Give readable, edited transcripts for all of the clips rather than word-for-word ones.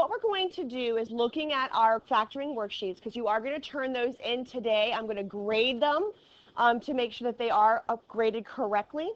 what we're going to do is looking at our factoring worksheets, because you are going to turn those in today. I'm going to grade them to make sure that they are graded correctly.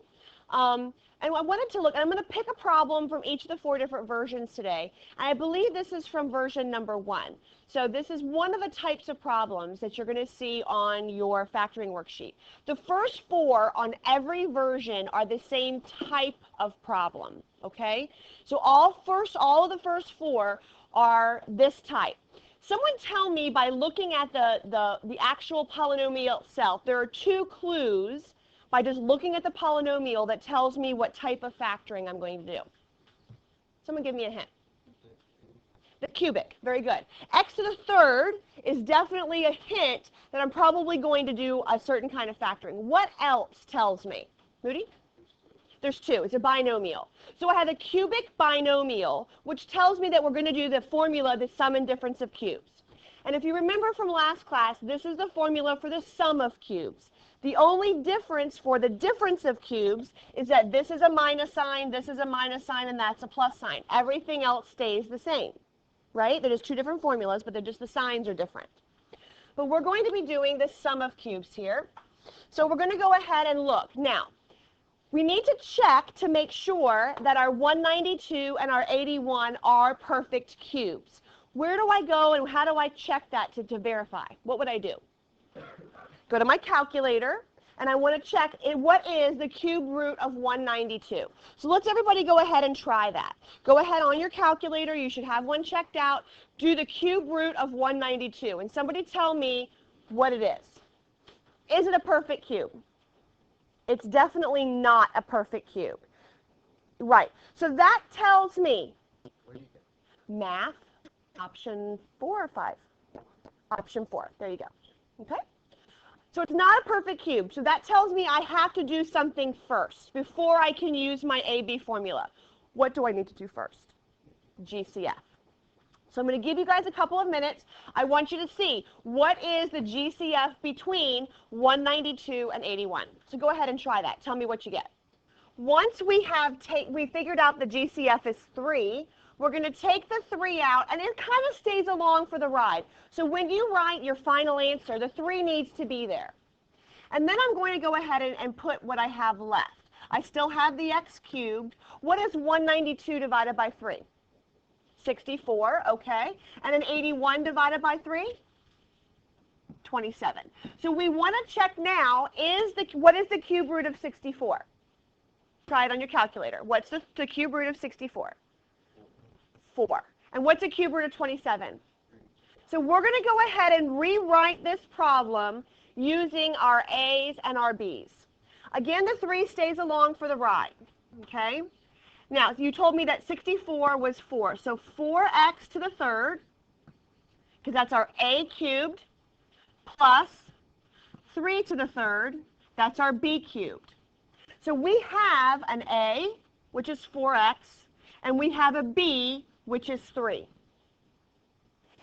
And I wanted to look, and I'm going to pick a problem from each of the 4 different versions today. And I believe this is from version number 1. So this is one of the types of problems that you're going to see on your factoring worksheet. The first 4 on every version are the same type of problem, okay? So all of the first 4 are this type. Someone tell me, by looking at the actual polynomial itself, there are 2 clues by just looking at the polynomial that tells me what type of factoring I'm going to do. Someone give me a hint. The cubic, very good. X to the third is definitely a hint that I'm probably going to do a certain kind of factoring. What else tells me? Moody? There's 2, it's a binomial. So I have a cubic binomial, which tells me that we're going to do the formula, the sum and difference of cubes. And if you remember from last class, this is the formula for the sum of cubes. The only difference for the difference of cubes is that this is a minus sign, this is a minus sign, and that's a plus sign. Everything else stays the same, right? They're just 2 different formulas, but they're just the signs are different. But we're going to be doing the sum of cubes here. So we're going to go ahead and look. Now, we need to check to make sure that our 192 and our 81 are perfect cubes. Where do I go and how do I check that to verify? What would I do? Go to my calculator, and I want to check what is the cube root of 192. So let's everybody go ahead and try that. Go ahead on your calculator. You should have one checked out. Do the cube root of 192, and somebody tell me what it is. Is it a perfect cube? It's definitely not a perfect cube. Right. So that tells me math, option 4 or 5? Option 4. There you go. Okay? So it's not a perfect cube. So that tells me I have to do something first before I can use my AB formula. What do I need to do first? GCF. So I'm going to give you guys a couple of minutes. I want you to see what is the GCF between 192 and 81. So go ahead and try that. Tell me what you get. Once we figured out the GCF is 3, we're going to take the 3 out, and it kind of stays along for the ride. So when you write your final answer, the 3 needs to be there. And then I'm going to go ahead and put what I have left. I still have the x cubed. What is 192 divided by 3? 64, okay. And then 81 divided by 3? 27. So we want to check now, what is the cube root of 64? Try it on your calculator. What's the cube root of 64? 4. And what's the cube root of 27? So we're going to go ahead and rewrite this problem using our A's and our B's. Again, the 3 stays along for the ride, okay? Now, you told me that 64 was 4. So 4x to the third, because that's our A cubed, plus 3 to the third, that's our B cubed. So we have an A, which is 4x, and we have a B, which is 3.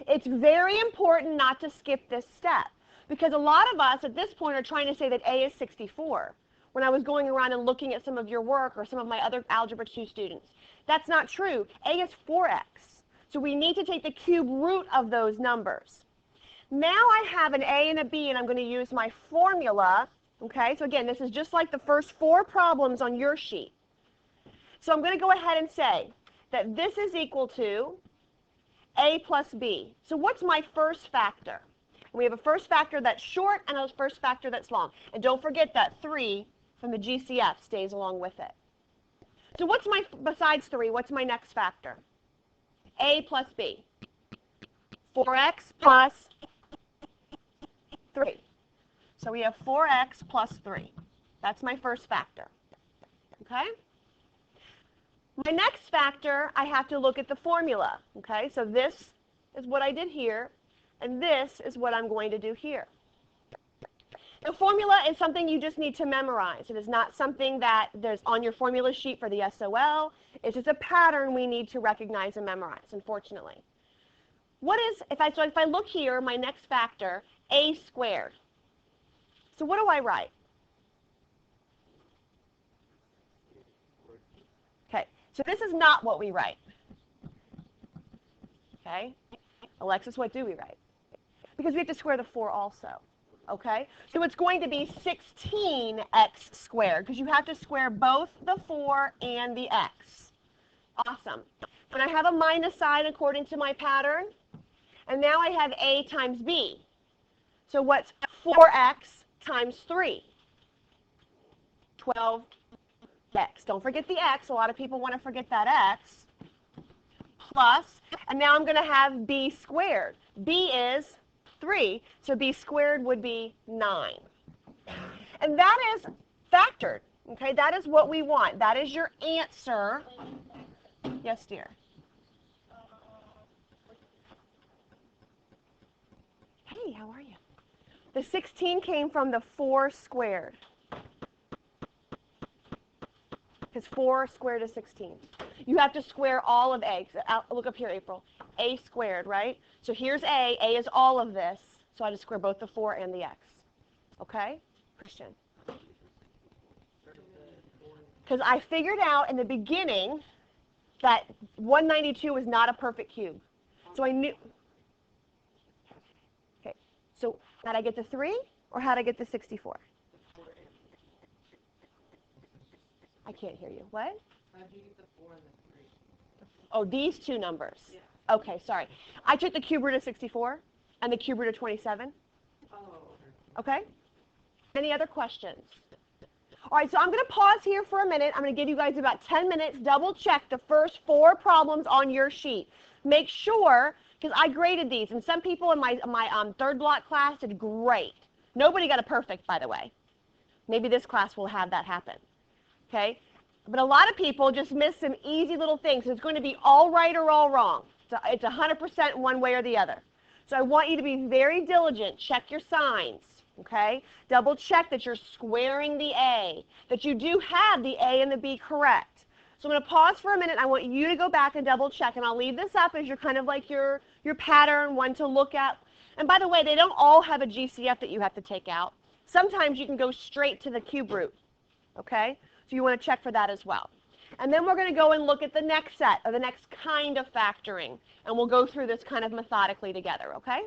It's very important not to skip this step, because a lot of us at this point are trying to say that A is 64. When I was going around and looking at some of your work or some of my other Algebra 2 students. That's not true. A is 4x. So we need to take the cube root of those numbers. Now I have an A and a B, and I'm going to use my formula. Okay, so again, this is just like the first 4 problems on your sheet. So I'm going to go ahead and say that this is equal to A plus B. So what's my first factor? We have a first factor that's short and a first factor that's long. And don't forget that 3 from the GCF stays along with it. So besides 3, what's my next factor? A plus B. 4x plus 3. So we have 4x plus 3. That's my first factor. Okay? My next factor, I have to look at the formula. Okay? So this is what I did here, and this is what I'm going to do here. The formula is something you just need to memorize. It is not something that there's on your formula sheet for the SOL. It's just a pattern we need to recognize and memorize, unfortunately. If I look here, my next factor, A squared. So what do I write? Okay, so this is not what we write. Okay? Alexis, what do we write? Because we have to square the 4 also. Okay? So it's going to be 16x squared because you have to square both the 4 and the x. Awesome. And I have a minus sign according to my pattern. And now I have a times b. So what's 4x times 3? 12x. Don't forget the x. A lot of people want to forget that x. Plus, and now I'm going to have b squared. b is 3, so b squared would be 9. And that is factored. Okay, that is what we want. That is your answer. Yes, dear. Hey, how are you? The 16 came from the 4 squared. Because 4 squared is 16. You have to square all of a. Look up here, April. A squared, right? So here's a. A is all of this. So I just square both the 4 and the x. Okay? Christian. Because I figured out in the beginning that 192 was not a perfect cube. So I knew. Okay. So how'd I get the 3 or how'd I get the 64? I can't hear you. What? How did you get the 4 and the 3? Oh, these two numbers. Yeah. Okay, sorry. I took the cube root of 64 and the cube root of 27. Oh. Okay? Any other questions? All right, so I'm going to pause here for a minute. I'm going to give you guys about 10 minutes. Double check the first 4 problems on your sheet. Make sure, because I graded these, and some people in my third block class did great. Nobody got a perfect, by the way. Maybe this class will have that happen. Okay? But a lot of people just miss some easy little things. It's going to be all right or all wrong. So it's 100% one way or the other. So I want you to be very diligent. Check your signs. Okay? Double check that you're squaring the A, that you do have the A and the B correct. So I'm going to pause for a minute. I want you to go back and double check. And I'll leave this up as your kind of like your pattern, one to look at. And by the way, they don't all have a GCF that you have to take out. Sometimes you can go straight to the cube root. Okay? So you want to check for that as well. And then we're going to go and look at the next set, or the next kind of factoring. And we'll go through this kind of methodically together, okay?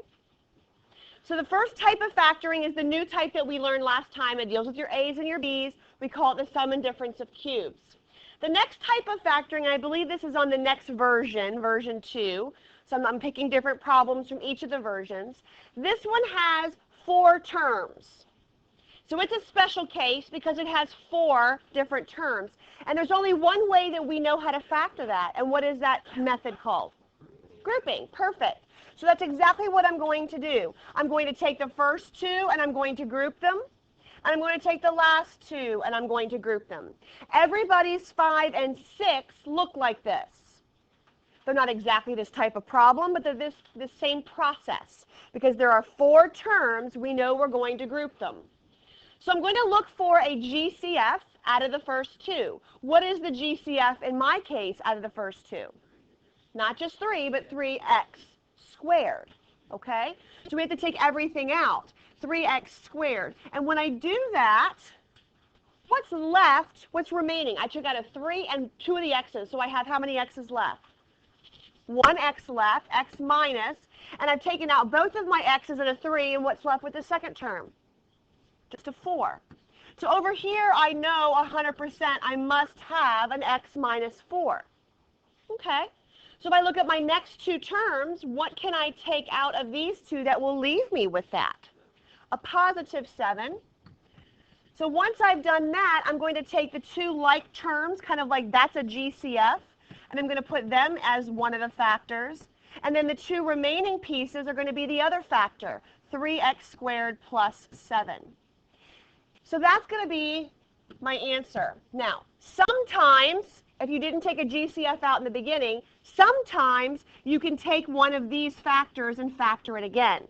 So the first type of factoring is the new type that we learned last time. It deals with your A's and your B's. We call it the sum and difference of cubes. The next type of factoring, and I believe this is on the next version, version 2. So I'm picking different problems from each of the versions. This one has 4 terms. So it's a special case because it has 4 different terms. And there's only one way that we know how to factor that. And what is that method called? Grouping. Perfect. So that's exactly what I'm going to do. I'm going to take the first 2 and I'm going to group them. And I'm going to take the last 2 and I'm going to group them. Everybody's 5 and 6 look like this. They're not exactly this type of problem, but they're this same process. Because there are 4 terms, we know we're going to group them. So I'm going to look for a GCF out of the first 2. What is the GCF in my case out of the first 2? Not just 3, but 3x squared. Okay? So we have to take everything out. 3x squared. And when I do that, what's left? What's remaining? I took out a 3 and 2 of the x's. So I have how many x's left? 1 x left, x minus. And I've taken out both of my x's and a 3. And what's left with the second term? Just a 4. So over here, I know 100% I must have an x minus 4. Okay. So if I look at my next 2 terms, what can I take out of these 2 that will leave me with that? A positive 7. So once I've done that, I'm going to take the 2 like terms, kind of like that's a GCF, and I'm going to put them as one of the factors. And then the 2 remaining pieces are going to be the other factor, 3x squared plus 7. So that's going to be my answer. Now, sometimes, if you didn't take a GCF out in the beginning, sometimes you can take one of these factors and factor it again.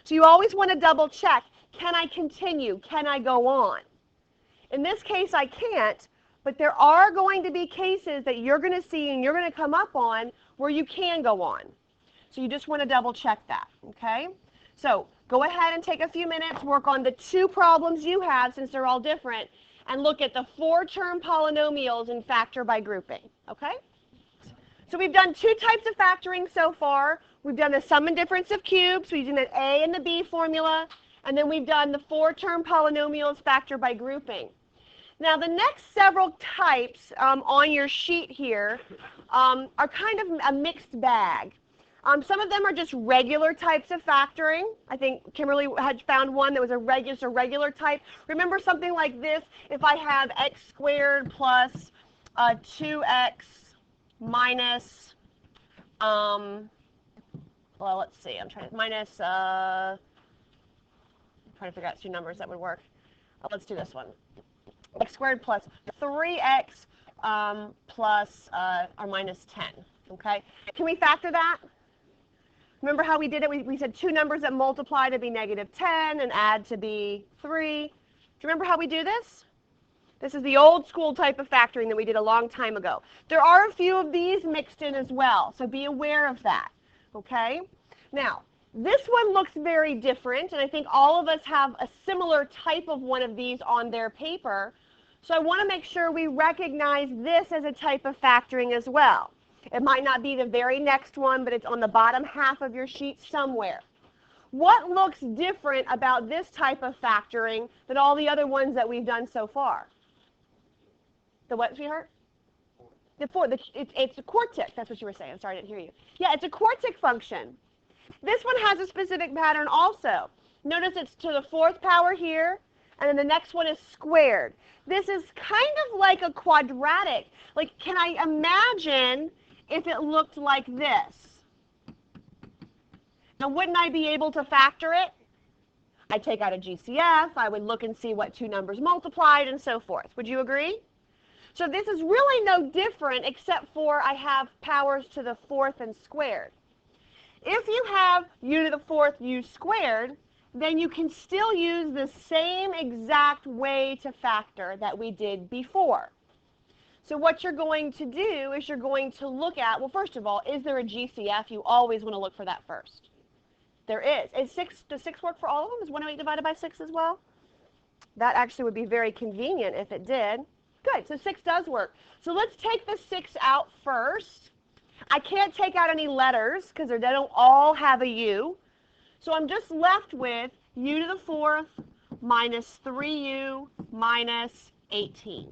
So you always want to double check, can I continue? Can I go on? In this case, I can't, but there are going to be cases that you're going to see and you're going to come up on where you can go on. So you just want to double check that, okay? So go ahead and take a few minutes, work on the 2 problems you have since they're all different, and look at the 4-term polynomials and factor by grouping, okay? So we've done two types of factoring so far. We've done the sum and difference of cubes. We've done the A and the B formula. And then we've done the four-term polynomials factor by grouping. Now the next several types on your sheet here are kind of a mixed bag. Some of them are just regular types of factoring. I think Kimberly had found one that was a regular type. Remember something like this, if I have x squared plus 2x minus, well, let's see, I'm trying to, minus, I'm trying to figure out two numbers that would work. Let's do this one. X squared plus 3x plus or minus 10, okay? Can we factor that? Remember how we did it? We said two numbers that multiply to be negative 10 and add to be 3. Do you remember how we do this? This is the old school type of factoring that we did a long time ago. There are a few of these mixed in as well, so be aware of that, okay? Now, this one looks very different, and I think all of us have a similar type of one of these on their paper, so I want to make sure we recognize this as a type of factoring as well. It might not be the very next one, but it's on the bottom half of your sheet somewhere. What looks different about this type of factoring than all the other ones that we've done so far? The what, sweetheart? It's a quartic. That's what you were saying. I'm sorry, I didn't hear you. Yeah, it's a quartic function. This one has a specific pattern also. Notice it's to the fourth power here, and then the next one is squared. This is kind of like a quadratic. Like, can I imagine if it looked like this? Now, wouldn't I be able to factor it? I'd take out a GCF, I would look and see what two numbers multiplied, and so forth. Would you agree? So this is really no different except for I have powers to the fourth and squared. If you have u to the fourth u squared, then you can still use the same exact way to factor that we did before. So what you're going to do is you're going to look at, well, first of all, is there a GCF? You always want to look for that first. There is. Does 6 work for all of them? Is 108 divided by 6 as well? That actually would be very convenient if it did. Good, so 6 does work. So let's take the 6 out first. I can't take out any letters because they don't all have a u. So I'm just left with u to the fourth minus 3u minus 18.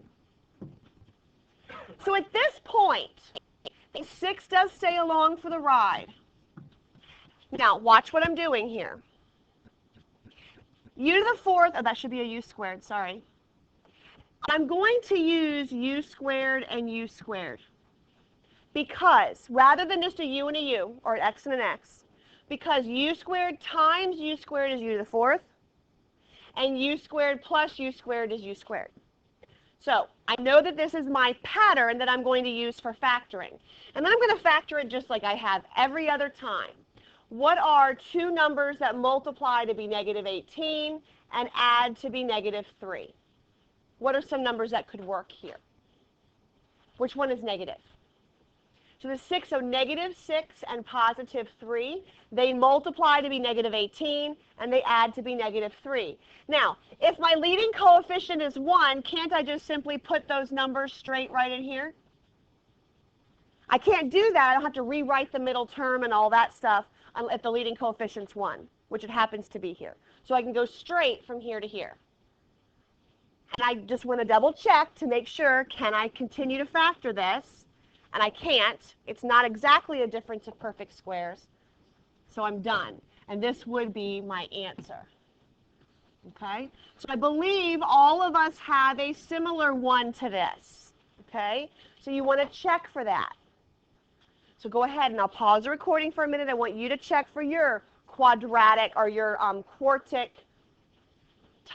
So at this point, 6 does stay along for the ride. Now, watch what I'm doing here. U to the fourth, oh, that should be a u squared, sorry. I'm going to use u squared and u squared because rather than just a u and a u, or an x and an x, because u squared times u squared is u to the fourth, and u squared plus u squared is u squared. So I know that this is my pattern that I'm going to use for factoring. And then I'm going to factor it just like I have every other time. What are two numbers that multiply to be negative 18 and add to be negative 3? What are some numbers that could work here? Which one is negative? So the 6, so negative 6 and positive 3, they multiply to be negative 18, and they add to be negative 3. Now, if my leading coefficient is 1, can't I just simply put those numbers straight right in here? I can't do that. I don't have to rewrite the middle term and all that stuff if the leading coefficient's 1, which it happens to be here. So I can go straight from here to here. And I just want to double check to make sure, can I continue to factor this? And I can't. It's not exactly a difference of perfect squares. So I'm done. And this would be my answer. Okay? So I believe all of us have a similar one to this. Okay? So you want to check for that. So go ahead and I'll pause the recording for a minute. I want you to check for your quadratic or your quartic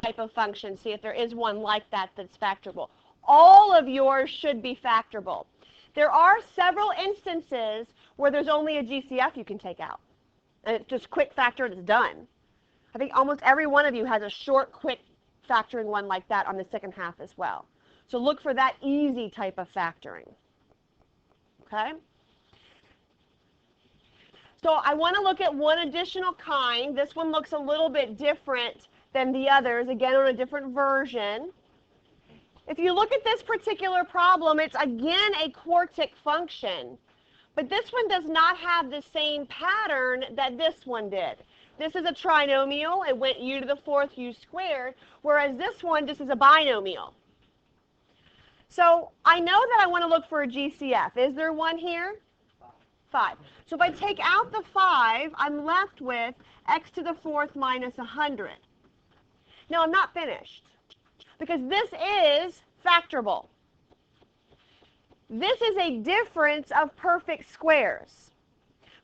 type of function. See if there is one like that that's factorable. All of yours should be factorable. There are several instances where there's only a GCF you can take out. And it's just quick factor and it's done. I think almost every one of you has a short, quick factoring one like that on the second half as well. So look for that easy type of factoring. Okay? So I want to look at one additional kind. This one looks a little bit different than the others, again on a different version. If you look at this particular problem, it's again a quartic function, But this one does not have the same pattern that this one did. This is a trinomial. It went u to the fourth u squared, whereas this one, this is a binomial. So I know that I want to look for a GCF. Is there one here? 5. So if I take out the 5, I'm left with x to the fourth minus 100. Now I'm not finished, because this is factorable. This is a difference of perfect squares.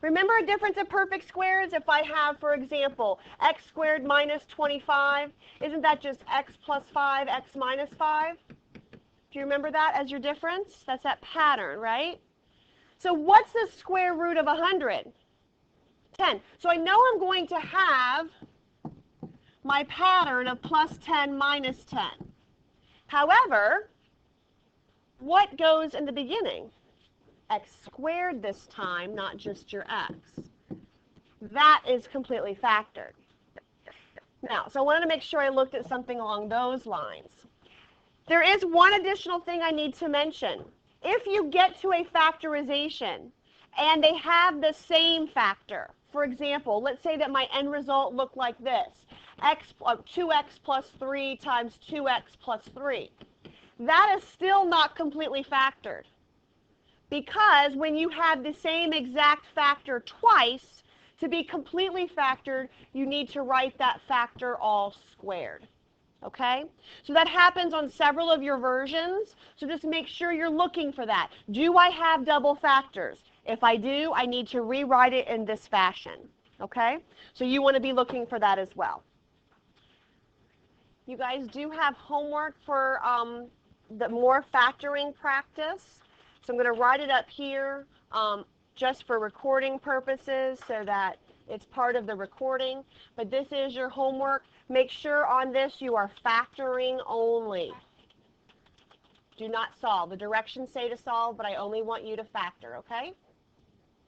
Remember a difference of perfect squares? If I have, for example, x squared minus 25, isn't that just x plus 5, x minus 5? Do you remember that as your difference? That's that pattern, right? So what's the square root of 100? 10. So I know I'm going to have my pattern of plus 10 minus 10. However, what goes in the beginning? X squared this time, not just your x. That is completely factored. Now, so I wanted to make sure I looked at something along those lines. There is one additional thing I need to mention. If you get to a factorization and they have the same factor, for example, let's say that my end result looked like this, 2x plus 3 times 2x plus 3. That is still not completely factored, because when you have the same exact factor twice, to be completely factored, you need to write that factor all squared. Okay? So that happens on several of your versions, so just make sure you're looking for that. Do I have double factors? If I do, I need to rewrite it in this fashion. Okay? So you want to be looking for that as well. You guys do have homework for the more factoring practice. So I'm going to write it up here just for recording purposes so that it's part of the recording. But this is your homework. Make sure on this you are factoring only. Do not solve. The directions say to solve, but I only want you to factor, okay?